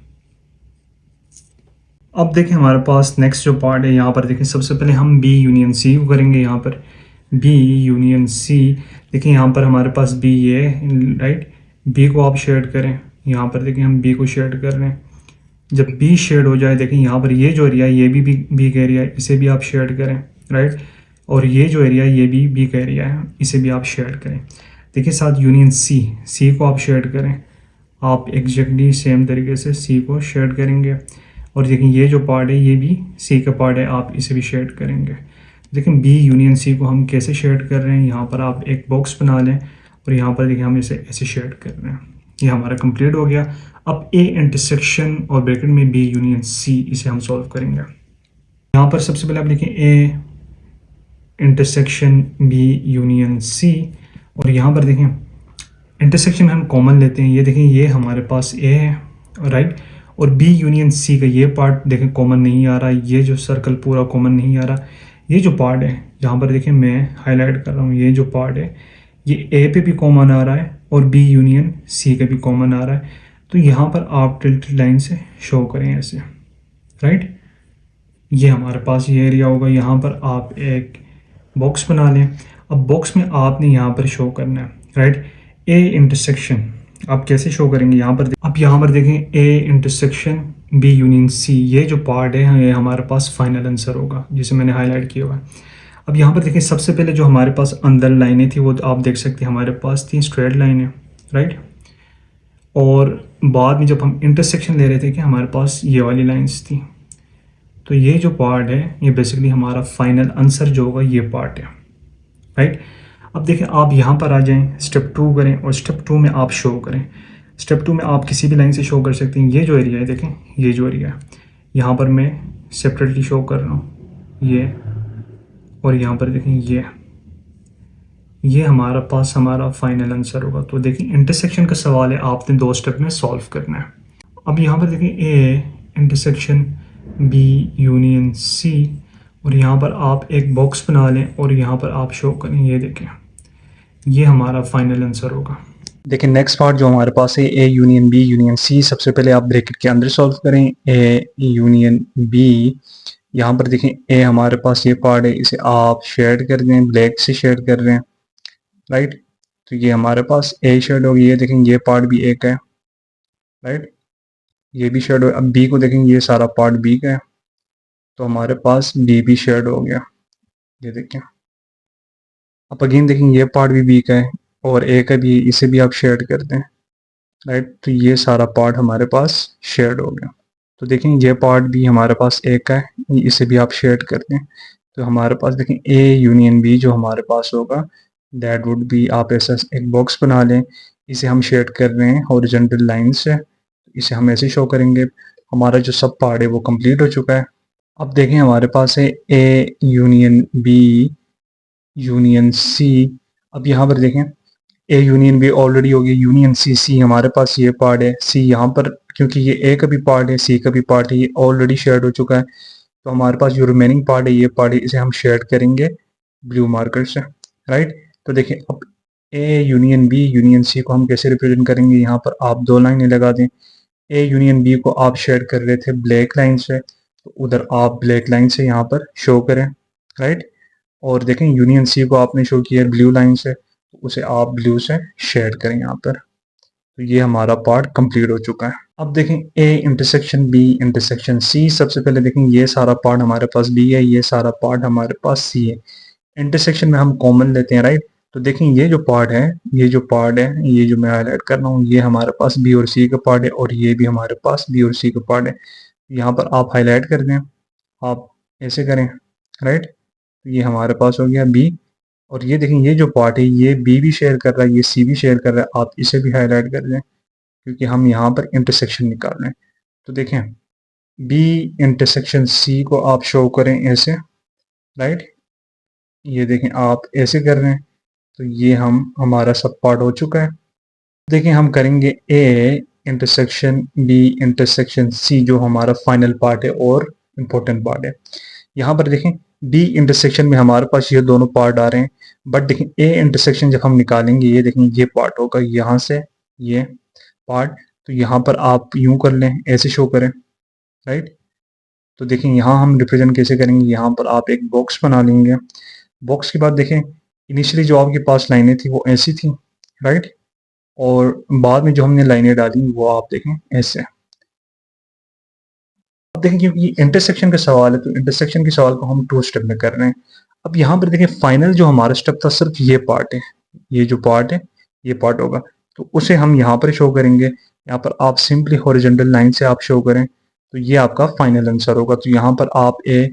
अब देखें हमारे पास नेक्स्ट जो पार्ट है यहाँ पर देखें, सबसे पहले हम बी यूनियन सी को करेंगे। यहाँ पर बी यूनियन सी, देखिए यहाँ पर हमारे पास बी ये राइट, बी को आप शेड करें। यहाँ पर देखें हम बी को शेड कर रहे हैं। जब बी शेड हो जाए, देखें यहाँ पर ये जो एरिया है ये भी बी का एरिया है, इसे भी आप शेड करें राइट। और ये जो एरिया है ये भी बी का एरिया है, इसे भी आप शेड करें। देखिए साथ यूनियन सी, सी को आप शेड करें। आप एग्जैक्टली सेम तरीके से सी को शेड करेंगे। और देखिए ये जो पार्ट है ये भी सी का पार्ट है, आप इसे भी शेड करेंगे। देखिए बी यूनियन सी को हम कैसे शेड कर रहे हैं, यहाँ पर आप एक बॉक्स बना लें और यहाँ पर देखिए हम इसे ऐसे शेड कर रहे हैं। ये हमारा कंप्लीट हो गया। अब ए इंटरसेक्शन और ब्रैकेट में बी यूनियन सी, इसे हम सॉल्व करेंगे। यहाँ पर सबसे पहले आप लिखें A intersection B union C, और यहाँ पर देखें इंटरसेक्शन में हम कॉमन लेते हैं। ये देखें ये हमारे पास ए है राइट, और बी यूनियन सी का ये पार्ट देखें कॉमन नहीं आ रहा, ये जो सर्कल पूरा कॉमन नहीं आ रहा। ये जो पार्ट है जहाँ पर देखें मैं हाईलाइट कर रहा हूँ, ये जो पार्ट है ये ए पे भी कॉमन आ रहा है और बी यूनियन सी का भी कॉमन आ रहा है। तो यहाँ पर आप टिल्टेड लाइन से शो करें ऐसे राइट। ये हमारे पास ये एरिया होगा। यहाँ पर आप एक बॉक्स बना लें। अब बॉक्स में आपने यहाँ पर शो करना है राइट, ए इंटरसेक्शन। आप कैसे शो करेंगे, यहाँ पर आप यहाँ पर देखें A intersection B union C, ये जो पार्ट है ये हमारे पास फाइनल आंसर होगा जिसे मैंने हाईलाइट किया हुआ है। अब यहाँ पर देखें सबसे पहले जो हमारे पास अंदर लाइनें थी वो आप देख सकते हैं हमारे पास थी स्ट्रेट लाइनें राइट। और बाद में जब हम इंटरसेक्शन ले रहे थे कि हमारे पास ये वाली लाइन्स थी। तो ये जो पार्ट है ये बेसिकली हमारा फाइनल आंसर जो होगा ये पार्ट है राइट। अब देखें आप यहाँ पर आ जाएं, स्टेप 2 करें और स्टेप 2 में आप शो करें। स्टेप 2 में आप किसी भी लाइन से शो कर सकते हैं। ये जो एरिया है देखें, ये जो एरिया है यहाँ पर मैं सेपरेटली शो कर रहा हूँ ये, और यहाँ पर देखें ये हमारा पास हमारा फाइनल आंसर होगा। तो देखिए इंटरसेक्शन का सवाल है, आपने 2 स्टेप में सॉल्व करना है। अब यहाँ पर देखें A intersection B union C, और यहाँ पर आप एक बॉक्स बना लें और यहाँ पर आप शो करें। ये देखें ये हमारा फाइनल आंसर होगा। देखिए नेक्स्ट पार्ट जो हमारे पास है A union B union C, सबसे पहले आप ब्रैकेट के अंदर सॉल्व करें ए यूनियन बी। यहाँ पर देखें ए हमारे पास ये पार्ट है, इसे आप शेड कर दें, ब्लैक से शेड कर रहे हैं राइट। तो ये हमारे पास ए शेड होगी। ये देखें ये पार्ट भी एक है राइट, ये भी शेड हो। अब बी को देखें ये सारा पार्ट बी का है, तो हमारे पास बी भी शेड हो गया। ये देखें अब अगेन देखें ये पार्ट भी बी का है और ए का भी, इसे भी आप शेड कर दें राइट। तो ये सारा पार्ट हमारे पास शेड हो गया। तो देखें ये पार्ट भी हमारे पास ए का है, इसे भी आप शेड कर दें। तो हमारे पास देखें ए यूनियन बी जो हमारे पास होगा दैट वुड बी, आप ऐसा एक बॉक्स बना लें, इसे हम शेड कर रहे हैं हॉरिजॉन्टल लाइन से, इसे हम ऐसे शो करेंगे। हमारा जो सब पार्ट है वो कंप्लीट हो चुका है। अब देखें हमारे पास है A union B union C. अब यहाँ पर देखें ए यूनियन बी ऑलरेडी हो गया, यूनियन सी, सी हमारे पास ये पार्ट है, सी यहाँ पर क्योंकि ये ए का भी पार्ट है सी का भी पार्ट है, ये ऑलरेडी शेड हो चुका है। तो हमारे पास जो रिमेनिंग पार्ट है ये पार्ट है, इसे हम शेड करेंगे ब्लू मार्कर से राइट। तो देखिए अब A union B union C को हम कैसे रिप्रेजेंट करेंगे, यहाँ पर आप 2 लाइनें लगा दें। ए यूनियन बी को आप शेड कर रहे थे ब्लैक लाइन से, तो उधर आप ब्लैक लाइन से यहाँ पर शो करें राइट। और देखें यूनियन सी को आपने शो किया ब्लू लाइन से, तो उसे आप ब्लू से शेड करें यहाँ पर। तो ये हमारा पार्ट कंप्लीट हो चुका है। अब देखें A intersection B intersection C, सबसे पहले देखें ये सारा पार्ट हमारे पास बी है, ये सारा पार्ट हमारे पास सी है। इंटरसेक्शन में हम कॉमन लेते हैं राइट। तो देखें ये जो पार्ट है, ये जो पार्ट है, ये जो मैं हाईलाइट कर रहा हूँ, ये हमारे पास बी और सी का पार्ट है और ये भी हमारे पास बी और सी का पार्ट है। यहाँ पर आप हाईलाइट कर दें, आप ऐसे करें राइट। तो ये हमारे पास हो गया बी, और ये देखें ये जो पार्ट है ये बी भी शेयर कर रहा है, ये सी भी शेयर कर रहा है, आप इसे भी हाईलाइट कर दें क्योंकि हम यहाँ पर इंटरसेक्शन निकाल रहे हैं। तो देखें बी इंटरसेक्शन सी को आप शो करें ऐसे राइट। ये देखें आप ऐसे कर रहे हैं, तो ये हमारा सब पार्ट हो चुका है। देखें हम करेंगे A intersection B intersection C जो हमारा फाइनल पार्ट है और इम्पोर्टेंट पार्ट है। यहाँ पर देखें बी इंटरसेक्शन में हमारे पास ये दोनों पार्ट आ रहे हैं, बट देखें ए इंटरसेक्शन जब हम निकालेंगे, ये देखें ये पार्ट होगा यहाँ से ये पार्ट। तो यहाँ पर आप यूं कर लें, ऐसे शो करें राइट। तो देखें यहाँ हम रिप्रेजेंट कैसे करेंगे, यहाँ पर आप एक बॉक्स बना लेंगे। बॉक्स के बाद देखें इनिशियली जो आपके पास लाइनें थी वो ऐसी थी, राइट, और बाद में जो हमने लाइनें डाली वो आप देखें ऐसे। अब देखें क्योंकि इंटरसेक्शन का सवाल है तो इंटरसेक्शन के सवाल को हम 2 स्टेप में कर रहे हैं। अब यहाँ पर देखें फाइनल जो हमारा स्टेप था सिर्फ ये पार्ट है, ये जो पार्ट है ये पार्ट होगा, तो उसे हम यहाँ पर शो करेंगे। यहाँ पर आप सिंपली हॉरिजॉन्टल लाइन से आप शो करें तो ये आपका फाइनल आंसर होगा। तो यहाँ पर आप A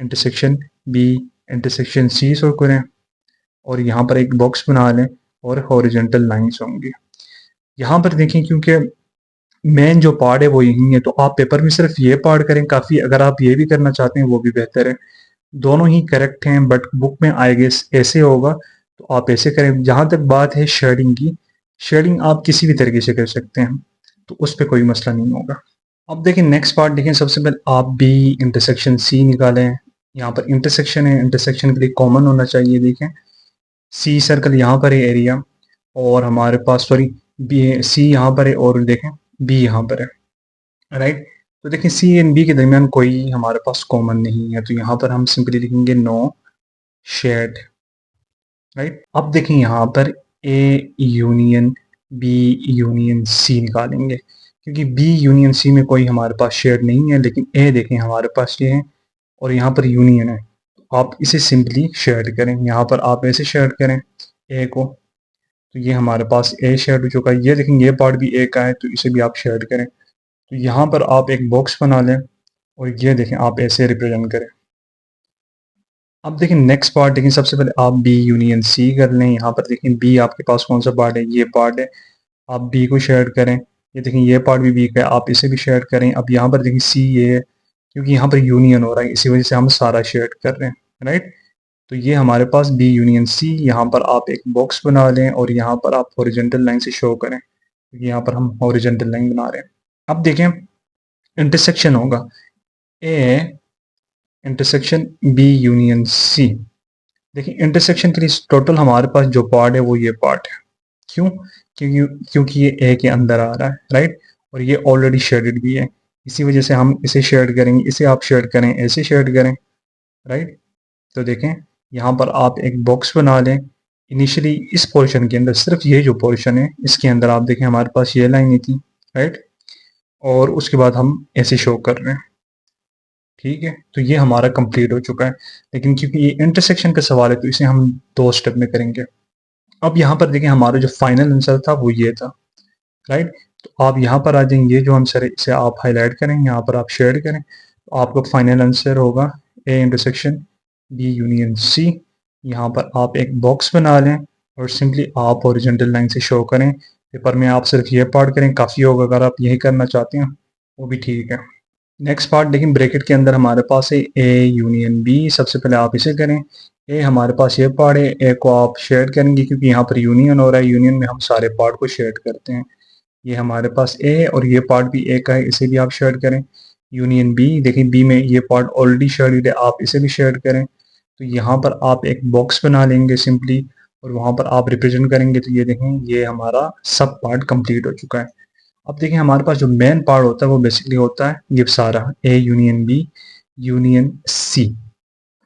intersection B intersection C show करें और यहाँ पर एक बॉक्स बना लें और हॉरिजॉन्टल लाइंस होंगी। यहाँ पर देखें क्योंकि मेन जो पार्ट है वो यही है, तो आप पेपर में सिर्फ ये पार्ट करें काफ़ी। अगर आप ये भी करना चाहते हैं वो भी बेहतर है, दोनों ही करेक्ट हैं, बट बुक में आएगा ऐसे होगा तो आप ऐसे करें। जहाँ तक बात है शेडिंग की, शेडिंग आप किसी भी तरीके से कर सकते हैं, तो उस पर कोई मसला नहीं होगा। अब देखें नेक्स्ट पार्ट देखें, सबसे पहले आप बी इंटरसेक्शन सी निकालें। यहाँ पर इंटरसेक्शन है, इंटरसेक्शन के लिए कॉमन होना चाहिए। देखें सी सर्कल यहाँ पर है एरिया, और हमारे पास सॉरी बी सी यहाँ पर है और देखें बी यहाँ पर है, राइट। तो देखें सी एंड बी के दरमियान कोई हमारे पास कॉमन नहीं है, तो यहाँ पर हम सिंपली लिखेंगे नो शेड, राइट। अब देखें यहाँ पर A union B union C निकालेंगे, क्योंकि बी यूनियन सी में कोई हमारे पास शेड नहीं है, लेकिन ए देखें हमारे पास ये है और यहाँ पर यूनियन है। आप इसे सिंपली शेड करें, यहाँ पर आप ऐसे शेड करें ए को, तो ये हमारे पास ए शेड हो चुका है। ये देखें ये पार्ट भी ए का है तो इसे भी आप शेड करें। तो यहाँ पर आप एक बॉक्स बना लें और ये देखें आप ऐसे रिप्रेजेंट करें। अब देखें नेक्स्ट पार्ट देखें, सबसे पहले आप बी यूनियन सी कर लें। यहाँ पर देखें बी आपके पास कौन सा पार्ट है, ये पार्ट है, आप बी को शेड करें। ये देखें ये पार्ट भी बी का है, आप इसे भी शेड करें। अब यहाँ पर देखें सी ये है, क्योंकि यहाँ पर यूनियन हो रहा है इसी वजह से हम सारा शेड कर रहे हैं, राइट। तो ये हमारे पास बी यूनियन सी। यहाँ पर आप एक बॉक्स बना लें और यहाँ पर आप हॉरिजॉन्टल लाइन से शो करें, क्योंकि यहाँ पर हम हॉरिजॉन्टल लाइन बना रहे हैं। अब देखें इंटरसेक्शन होगा A intersection B union C. देखिए इंटरसेक्शन के लिए टोटल हमारे पास जो पार्ट है वो ये पार्ट है। क्यों? क्योंकि ये ए के अंदर आ रहा है, राइट, और ये ऑलरेडी शेडेड भी है, इसी वजह से हम इसे शेड करेंगे। इसे आप शेड करें, ऐसे शेड करें, राइट। तो देखें यहाँ पर आप एक बॉक्स बना लें। इनिशियली इस पोर्शन के अंदर सिर्फ ये जो पोर्शन है इसके अंदर आप देखें हमारे पास ये लाइन थी, राइट, और उसके बाद हम ऐसे शो कर रहे हैं, ठीक है। तो ये हमारा कंप्लीट हो चुका है, लेकिन क्योंकि ये इंटरसेक्शन का सवाल है तो इसे हम 2 स्टेप में करेंगे। अब यहाँ पर देखें हमारा जो फाइनल आंसर था वो ये था, राइट। तो आप यहाँ पर आ जाएंगे, ये जो आंसर है इसे आप हाईलाइट करें, यहाँ पर आप शेड करें, तो आपका फाइनल आंसर होगा A intersection B union C. यहाँ पर आप एक बॉक्स बना लें और सिंपली आप हॉरिजॉन्टल लाइन से शो करें। पेपर में आप सिर्फ ये पार्ट करें काफ़ी होगा, अगर आप यही करना चाहते हैं वो भी ठीक है। नेक्स्ट पार्ट लेकिन ब्रैकेट के अंदर हमारे पास है ए यूनियन बी। सबसे पहले आप इसे करें, ए हमारे पास ये पार्ट है, ए को आप शेड करेंगे क्योंकि यहाँ पर यूनियन हो रहा है, यूनियन में हम सारे पार्ट को शेड करते हैं। ये हमारे पास ए और ये पार्ट भी ए का है, इसे भी आप शेड करें। यूनियन बी, देखिए बी में ये पार्ट ऑलरेडी शेडेड है, आप इसे भी शेड करें। तो यहाँ पर आप एक बॉक्स बना लेंगे सिंपली और वहाँ पर आप रिप्रेजेंट करेंगे। तो ये देखें ये हमारा सब पार्ट कंप्लीट हो चुका है। अब देखें हमारे पास जो मेन पार्ट होता है वो बेसिकली होता है ये सारा A union B union C,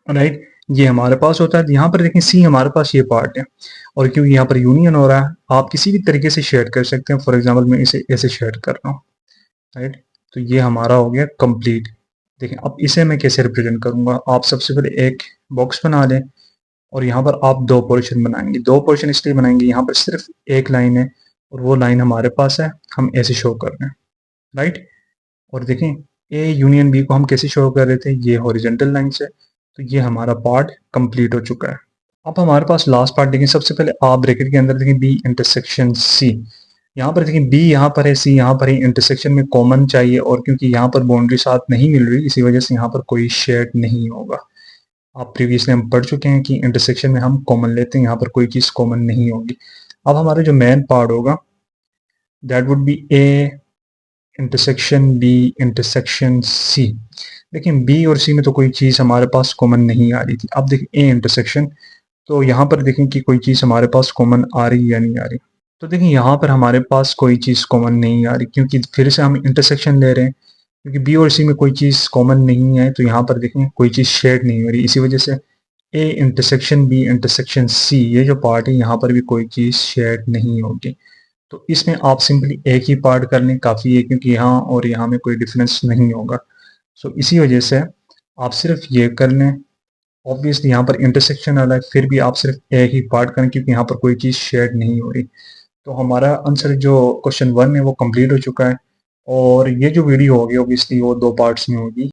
right, ये हमारे पास होता है। यहाँ पर देखें सी हमारे पास ये पार्ट है, और क्योंकि यहाँ पर यूनियन हो रहा है आप किसी भी तरीके से शेड कर सकते हैं। फॉर एग्जांपल मैं इसे ऐसे शेड कर रहा हूँ, राइट। तो ये हमारा हो गया कंप्लीट। देखें अब इसे मैं कैसे रिप्रेजेंट करूँगा, आप सबसे पहले एक बॉक्स बना लें और यहाँ पर आप 2 पोर्शन बनाएंगे। 2 पोर्शन इसलिए बनाएंगे, यहाँ पर सिर्फ एक लाइन है और वो लाइन हमारे पास है, हम ऐसे शो कर रहे हैं, राइट। और देखें ए यूनियन बी को हम कैसे शो कर रहे थे, ये हॉरिजॉन्टल लाइन से। तो ये हमारा पार्ट कंप्लीट हो चुका है। अब हमारे पास लास्ट पार्ट देखें, सबसे पहले आप ब्रैकेट के अंदर देखें बी इंटरसेक्शन सी। यहाँ पर देखें बी यहाँ पर है, सी यहाँ पर है, इंटरसेक्शन में कॉमन चाहिए, और क्योंकि यहाँ पर बाउंड्री साथ नहीं मिल रही इसी वजह से यहाँ पर कोई शेड नहीं होगा। आप प्रीवियसली हम पढ़ चुके हैं कि इंटरसेक्शन में हम कॉमन लेते हैं, यहाँ पर कोई चीज़ कॉमन नहीं होगी। अब हमारा जो मेन पार्ट होगा that would be A intersection B intersection C. देखिए बी और सी में तो कोई चीज़ हमारे पास कॉमन नहीं आ रही थी। अब देखिए ए इंटरसेक्शन, तो यहाँ पर देखें कि कोई चीज़ हमारे पास कॉमन आ रही या नहीं आ रही। तो देखिए यहाँ पर हमारे पास कोई चीज़ कॉमन नहीं आ रही, क्योंकि फिर से हम इंटरसेक्शन ले रहे हैं। क्योंकि बी और सी में कोई चीज़ कॉमन नहीं है, तो यहाँ पर देखें कोई चीज़ शेड नहीं हो रही, इसी वजह से A intersection B intersection C ये जो पार्ट है यहाँ पर भी कोई चीज़ शेड नहीं होगी। तो इसमें आप सिंपली एक ही पार्ट कर लें काफ़ी है, क्योंकि यहाँ और यहाँ में कोई डिफरेंस नहीं होगा। सो इसी वजह से आप सिर्फ ये कर लें। ऑब्वियसली यहाँ पर इंटरसेक्शन वाला है, फिर भी आप सिर्फ एक ही पार्ट करें क्योंकि यहाँ पर कोई चीज़ शेड नहीं हो रही। तो हमारा आंसर जो क्वेश्चन 1 है वो कंप्लीट हो चुका है, और ये जो वीडियो होगी ऑब्वियसली वो 2 पार्ट्स में होगी।